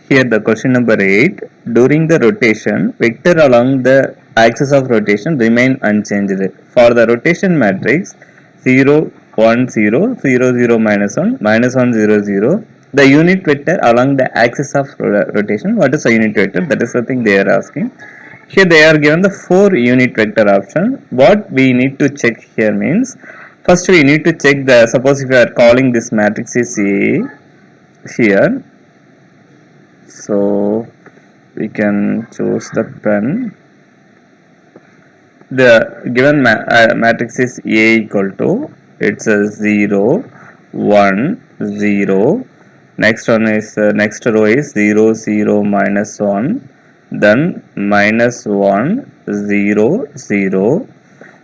Here the question number 8. During the rotation, vector along the axis of rotation remain unchanged. For the rotation matrix 0, 1, 0, 0, 0, minus 1, minus 1, 0, 0, the unit vector along the axis of rotation, what is a unit vector? That is the thing they are asking. Here they are given the 4 unit vector option. What we need to check here means, first we need to check the, suppose if we are calling this matrix is A here, so we can choose the pen. The given matrix is A equal to, it's a 0, 1, 0. Next one is next row is 0, 0, minus 1, then minus 1, 0, 0.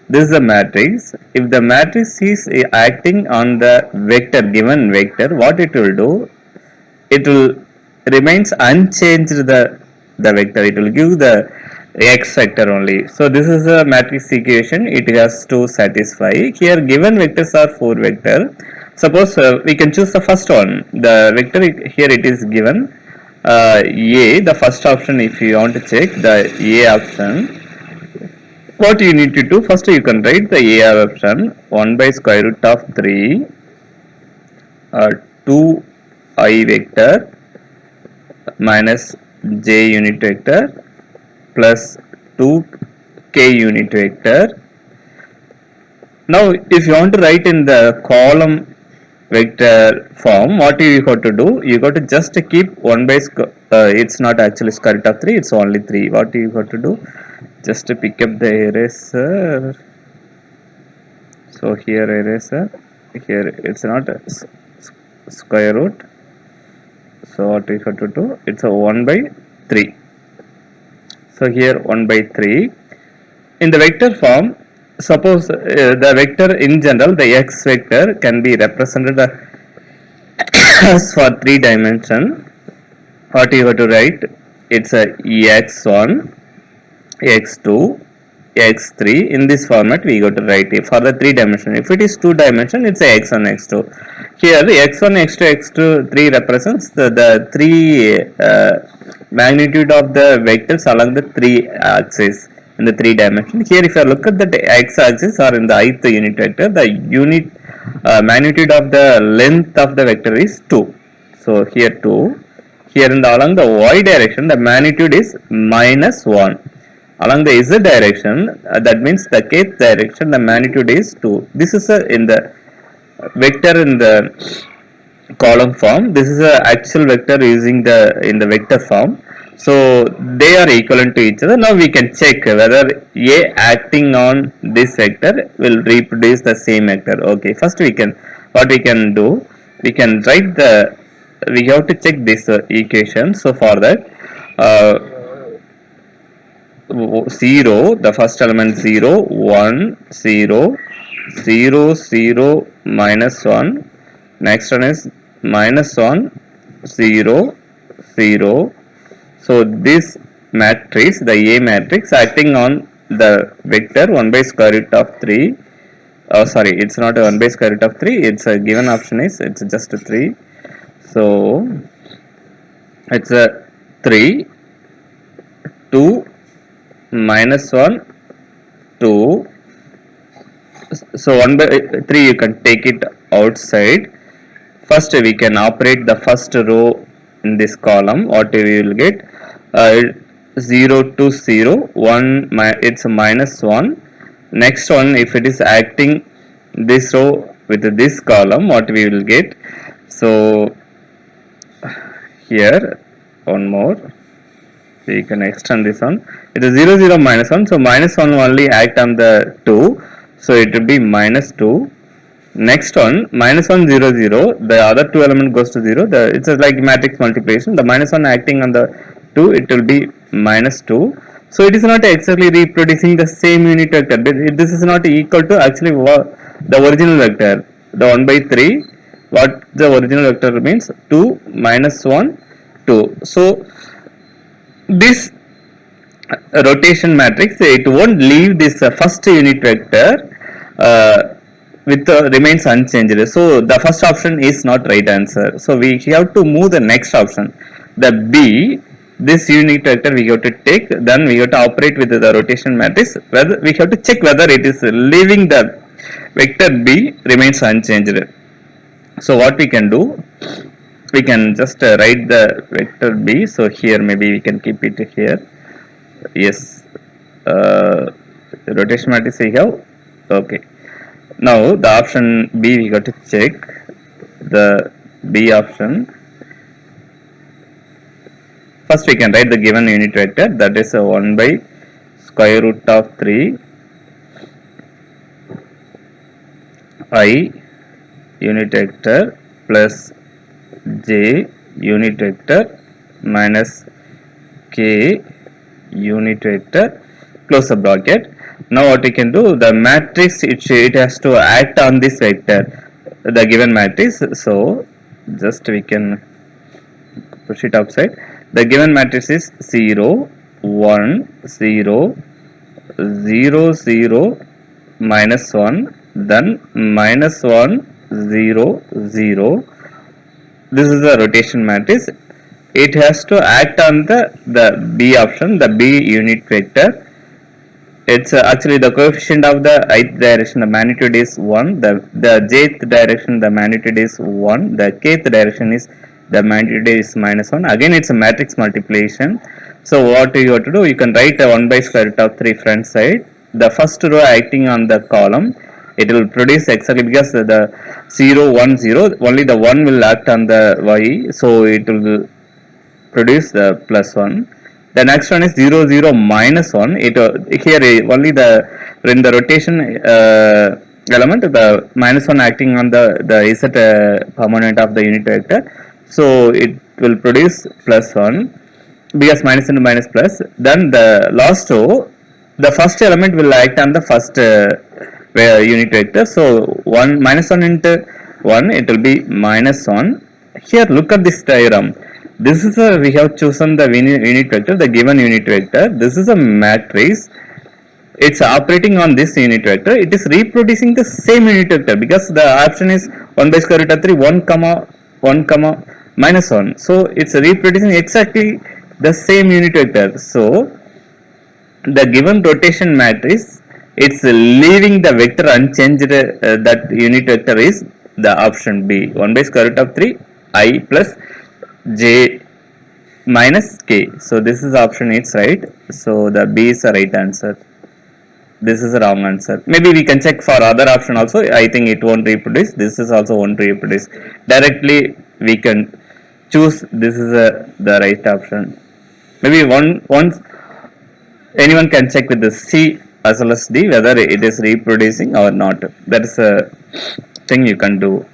This is the matrix. If the matrix is acting on the vector, given vector, what it will do? It will remains unchanged the vector. It will give the x vector only. So this is a matrix equation. It has to satisfy. Here given vectors are 4 vector. Suppose we can choose the first one. The vector here it is given A. The first option, if you want to check the A option, what you need to do, first you can write the A option 1 by square root of 3 2 I vector minus j unit vector plus 2 k unit vector. Now if you want to write in the column vector form, what you got to do, you got to just keep 1 by it's not actually square root of 3, it's only 3. What you got to do, just to pick up the eraser. So here eraser, here it's not a square root, so what we have to do, it's a 1 by 3. So here 1 by 3. In the vector form, suppose the vector in general, the x vector can be represented as for 3 dimension. What you have to write, it's a x1, x2, x3. In this format we got to write it for the 3 dimension. If it is 2 dimension, it's a x1, x2. Here x1, x2, x2, 3 represents the 3 magnitude of the vectors along the 3 axes in the 3 dimension. Here if you look at the x axis or in the ith unit vector, the unit magnitude of the length of the vector is 2. So here 2. Here in the along the y direction, the magnitude is minus 1. Along the z direction, that means the kth direction, the magnitude is 2. This is in the vector in the column form. This is a actual vector using the in the vector form. So they are equivalent to each other. Now we can check whether A acting on this vector will reproduce the same vector. Okay, first we can, what we can do, we can write the, we have to check this equation. So for that 0, the first element 0, 1, 0, 0, 0, minus 1, next one is minus 1, 0, 0. So this matrix, the A matrix, acting on the vector 1 by square root of 3. Sorry, it's not a 1 by square root of 3, it's a given option is, it's just a 3. So it's a 3, 2, minus 1, 2. So 1 by 3 you can take it outside. First we can operate the first row in this column. What we will get, 0 to 0, 1, it's a minus 1. Next one, if it is acting this row with this column, what we will get, so here one more, we can extend this one, it is 0, 0, minus 1, so minus 1 only act on the 2, so it will be minus 2. Next one, minus 1, 0, 0, the other 2 element goes to 0, it's like matrix multiplication, the minus 1 acting on the 2, it will be minus 2. So it is not exactly reproducing the same unit vector, this is not equal to actually the original vector, the 1 by 3, what the original vector means, 2, minus 1, 2. So this rotation matrix, it won't leave this first unit vector with remains unchanged. So the first option is not right answer. So we have to move the next option. the B, this unit vector we have to take, then we have to operate with the rotation matrix, whether we have to check whether it is leaving the vector B remains unchanged. So what we can do, we can just write the vector B. So here maybe we can keep it here. Yes, rotation matrix we have. Okay, now the option B we got to check the B option. First we can write the given unit vector, that is 1 by square root of 3 I unit vector plus j unit vector minus k unit vector, close the bracket. Now what we can do, the matrix it has to act on this vector, the given matrix. So just we can push it outside. The given matrix is 0 1 0 0 0 minus 1, then minus 1 0 0. This is the rotation matrix. It has to act on the B option, the B unit vector. It's actually the coefficient of the ith direction, the magnitude is 1, the jth direction the magnitude is 1, the kth direction is the magnitude is minus 1. Again it's a matrix multiplication. So what you have to do, you can write a 1 by square root of 3 front side, the first row acting on the column, it will produce exactly, because the 0 1 0 only the 1 will act on the y, so it will produce the plus 1. The next one is 0 0 minus 1. It here only in the rotation element, the minus 1 acting on the z component of the unit vector, so it will produce plus 1, because minus into minus plus. Then the last row, the first element will act on the first unit vector, so 1 minus 1 into 1, it will be minus 1. Here look at this diagram. This is we have chosen the unit vector, the given unit vector. This is a matrix. It's operating on this unit vector. It is reproducing the same unit vector, because the option is 1 by square root of 3 1 comma 1 comma minus 1. So it's reproducing exactly the same unit vector. So the given rotation matrix, it's leaving the vector unchanged. That unit vector is the option B, 1 by square root of 3 I plus j minus k. So this is option is right. So the B is the right answer. This is the wrong answer. Maybe we can check for other option also. I think it won't reproduce. This is also won't reproduce. Directly we can choose this is the right option. Maybe once anyone can check with the C as well as D whether it is reproducing or not. That is a thing you can do.